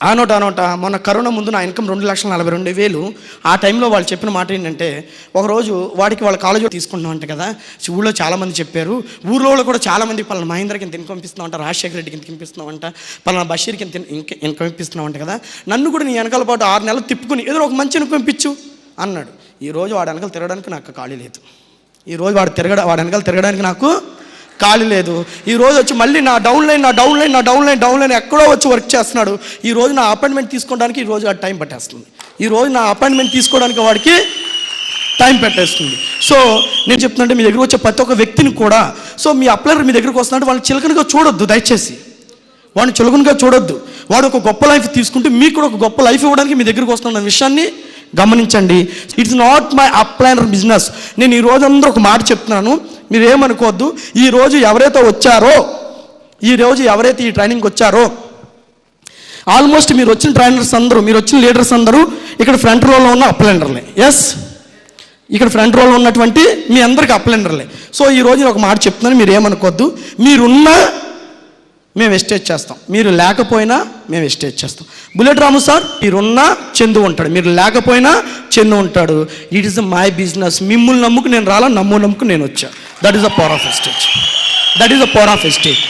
ఆనోట మొన్న కరోనా ముందు నా ఇన్కమ్ 2,42,000. ఆ టైంలో వాళ్ళు చెప్పిన మాట ఏంటంటే, ఒకరోజు వాడికి వాళ్ళ కాలేజీలో తీసుకుంటున్నాం అంట కదా, ఊళ్ళో చాలామంది చెప్పారు, ఊళ్ళో కూడా చాలామంది పలానా మహేంద్రకి ఇంత ఇన్కమ్ ఇస్తున్నామంట, రాజశేఖర రెడ్డికి ఇంత ఇప్పిస్తున్నామంట, పలానా బషీర్కి ఇంత ఇన్కమ్ ఇప్పిస్తున్నామంట కదా, నన్ను కూడా నీ వెనకాల పాటు 6 నెలలు తిప్పుకుని ఏదో ఒక మంచి ఇన్కమ్ ఇప్పించు అన్నాడు. ఈరోజు వాడి వెనకాల తిరగడానికి నాకు ఖాళీ లేదు. ఈరోజు వాడి వెనకాల తిరగడానికి నాకు ఖాళీ లేదు. ఈరోజు వచ్చి మళ్ళీ నా డౌన్లైన్ ఎక్కడో వచ్చి వర్క్ చేస్తున్నాడు. ఈరోజు నా అపాయింట్మెంట్ తీసుకోవడానికి ఈరోజు వాడు టైం పట్టేస్తుంది. ఈరోజు నా అపాయింట్మెంట్ తీసుకోవడానికి వాడికి టైం పెట్టేస్తుంది. సో నేను చెప్తున్నట్టే, మీ దగ్గర వచ్చే ప్రతి ఒక్క వ్యక్తిని కూడా, సో మీ అప్లైనర్ మీ దగ్గరకు వస్తున్నాడు, వాళ్ళని చిలకనగా చూడొద్దు. దయచేసి వాడిని చులకనగా చూడొద్దు. వాడు ఒక గొప్ప లైఫ్ తీసుకుంటే మీకు కూడా ఒక గొప్ప లైఫ్ ఇవ్వడానికి మీ దగ్గరకు వస్తున్న విషయాన్ని గమనించండి. ఇట్స్ నాట్ మై అప్లైనర్ బిజినెస్. నేను ఈ రోజు అందరూ ఒక మాట చెప్తున్నాను, మీరు ఏమనుకోవద్దు. ఈరోజు ఎవరైతే ఈ ట్రైనింగ్కి వచ్చారో, ఆల్మోస్ట్ మీరు వచ్చిన ట్రైనర్స్ అందరూ, మీరు వచ్చిన లీడర్స్ అందరూ ఇక్కడ ఫ్రంట్ రోలో ఉన్న అప్లైనర్లే. ఎస్, ఇక్కడ ఫ్రంట్ రోలో ఉన్నటువంటి మీ అందరికీ అప్లైనర్లే. సో ఈరోజు నేను ఒక మాట చెప్తున్నాను, మీరు ఏమనుకోవద్దు. మీరున్నా మేము ఎస్టేజ్ చేస్తాం, మీరు లేకపోయినా మేము ఎస్టేజ్ చేస్తాం. బుల్లెట్ రాము సార్, మీరున్నా చందు ఉంటాడు, మీరు లేకపోయినా చందు ఉంటాడు. It is my business. మిమ్మల్ని నమ్ముకు నేను రాలా, నమ్ముకు నేను వచ్చా. That is the power of ఎస్టేజ్.